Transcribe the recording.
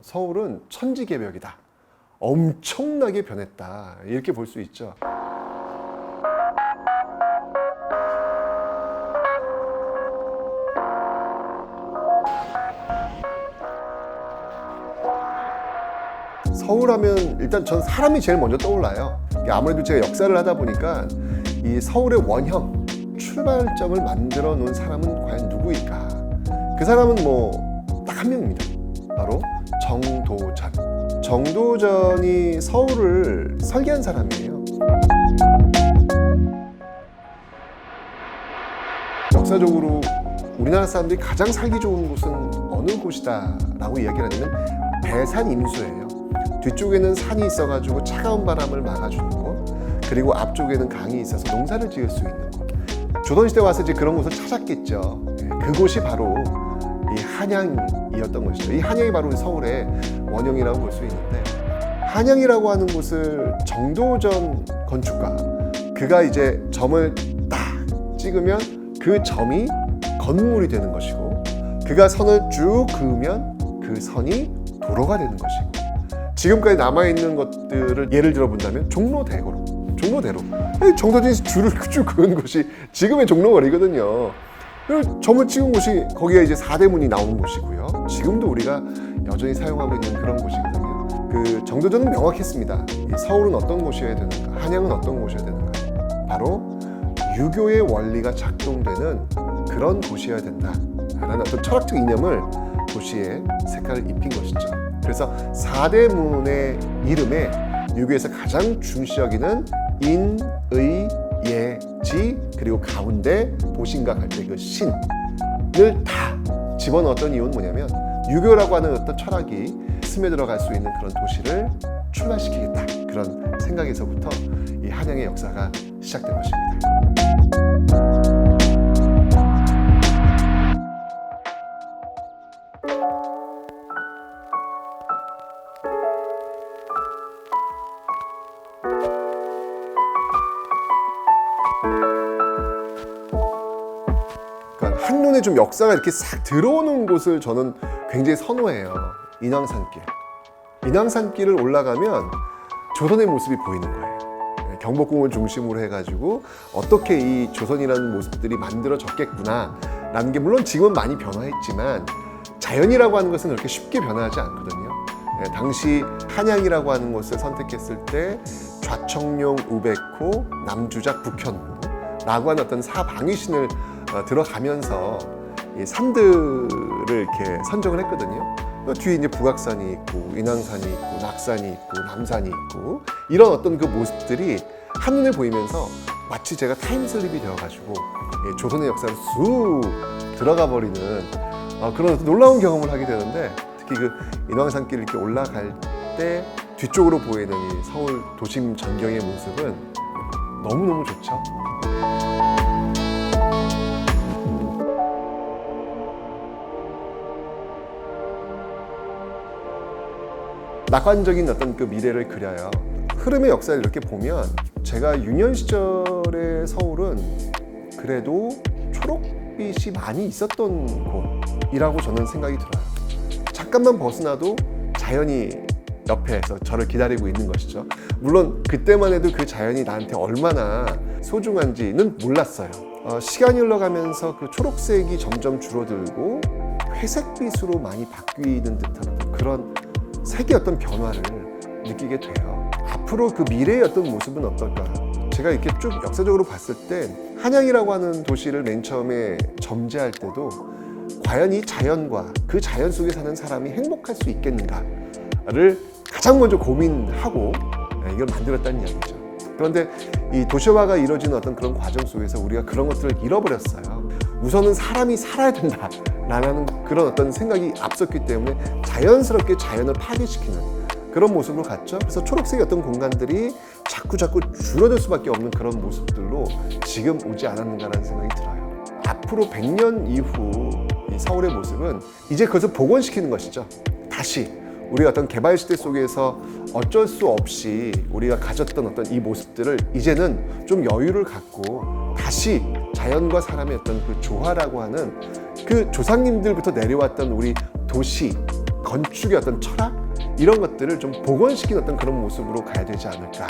서울은 천지개벽이다. 엄청나게 변했다. 이렇게 볼 수 있죠. 서울하면 일단 전 사람이 제일 먼저 떠올라요. 아무래도 제가 역사를 하다 보니까 이 서울의 원형, 출발점을 만들어 놓은 사람은 과연 누구일까? 그 사람은 뭐 딱 한 명입니다. 바로 정도전. 정도전이 서울을 설계한 사람이에요. 역사적으로 우리나라 사람들이 가장 살기 좋은 곳은 어느 곳이다 라고 이야기를 하냐면 배산 임수예요. 뒤쪽에는 산이 있어가지고 차가운 바람을 막아주는 곳, 그리고 앞쪽에는 강이 있어서 농사를 지을 수 있는 곳. 조선시대 와서 이제 그런 곳을 찾았겠죠. 그곳이 바로 이 한양이었던 것이죠. 이 한양이 바로 서울의 원형이라고 볼 수 있는데, 한양이라고 하는 곳을 정도전 건축가, 그가 이제 점을 딱 찍으면 그 점이 건물이 되는 것이고, 그가 선을 쭉 그으면 그 선이 도로가 되는 것이고, 지금까지 남아있는 것들을 예를 들어 본다면 종로대로. 정도전이 줄을 쭉 그은 곳이 지금의 종로거리거든요. 점을 찍은 곳이 거기에 이제 사대문이 나온 곳이고요. 지금도 우리가 여전히 사용하고 있는 그런 곳이거든요. 그 정도전은 명확했습니다. 서울은 어떤 곳이어야 되는가, 한양은 어떤 곳이어야 되는가. 바로 유교의 원리가 작동되는 그런 곳이어야 된다라는 어떤 철학적 이념을 도시에 색깔을 입힌 것이죠. 그래서 사대문의 이름에 유교에서 가장 중시 여기는 인, 의, 예, 지, 그리고 가운데 도신각 할 때 그 신을 다 집어넣었던 이유는 뭐냐면 유교라고 하는 어떤 철학이 스며들어갈 수 있는 그런 도시를 출발시키겠다, 그런 생각에서부터 이 한양의 역사가 시작된 것입니다. 한눈에 좀 역사가 이렇게 싹 들어오는 곳을 저는 굉장히 선호해요. 인왕산길. 인왕산길을 올라가면 조선의 모습이 보이는 거예요. 경복궁을 중심으로 해가지고 어떻게 이 조선이라는 모습들이 만들어졌겠구나 라는 게 물론 지금은 많이 변화했지만 자연이라고 하는 것은 그렇게 쉽게 변화하지 않거든요. 당시 한양이라고 하는 곳을 선택했을 때 좌청룡, 우백호, 남주작, 북현무 라고 하는 어떤 사방위신을 들어가면서 이 산들을 이렇게 선정을 했거든요. 뒤에 이제 북악산이 있고, 인왕산이 있고, 낙산이 있고, 남산이 있고, 이런 어떤 그 모습들이 한눈에 보이면서 마치 제가 타임슬립이 되어가지고 조선의 역사로 쑥 들어가 버리는 그런 어떤 놀라운 경험을 하게 되는데, 특히 그 인왕산길 이렇게 올라갈 때 뒤쪽으로 보이는 이 서울 도심 전경의 모습은 너무너무 좋죠. 낙관적인 어떤 그 미래를 그려요. 흐름의 역사를 이렇게 보면 제가 유년 시절의 서울은 그래도 초록빛이 많이 있었던 곳이라고 저는 생각이 들어요. 잠깐만 벗어나도 자연이 옆에서 저를 기다리고 있는 것이죠. 물론 그때만 해도 그 자연이 나한테 얼마나 소중한지는 몰랐어요. 시간이 흘러가면서 그 초록색이 점점 줄어들고 회색빛으로 많이 바뀌는 듯한 그런 색의 어떤 변화를 느끼게 돼요. 앞으로 그 미래의 어떤 모습은 어떨까? 제가 이렇게 쭉 역사적으로 봤을 때 한양이라고 하는 도시를 맨 처음에 점지할 때도 과연 이 자연과 그 자연 속에 사는 사람이 행복할 수 있겠는가를 가장 먼저 고민하고 이걸 만들었다는 이야기죠. 그런데 이 도시화가 이루어지는 어떤 그런 과정 속에서 우리가 그런 것들을 잃어버렸어요. 우선은 사람이 살아야 된다라는 그런 어떤 생각이 앞섰기 때문에 자연스럽게 자연을 파괴시키는 그런 모습으로 갔죠. 그래서 초록색의 어떤 공간들이 자꾸 줄어들 수밖에 없는 그런 모습들로 지금 오지 않았는가라는 생각이 들어요. 앞으로 100년 이후 이 서울의 모습은 이제 그것을 복원시키는 것이죠. 다시 우리가 어떤 개발 시대 속에서 어쩔 수 없이 우리가 가졌던 어떤 이 모습들을 이제는 좀 여유를 갖고 다시 자연과 사람의 어떤 그 조화라고 하는 그 조상님들부터 내려왔던 우리 도시 건축의 어떤 철학 이런 것들을 좀 복원시킨 어떤 그런 모습으로 가야 되지 않을까.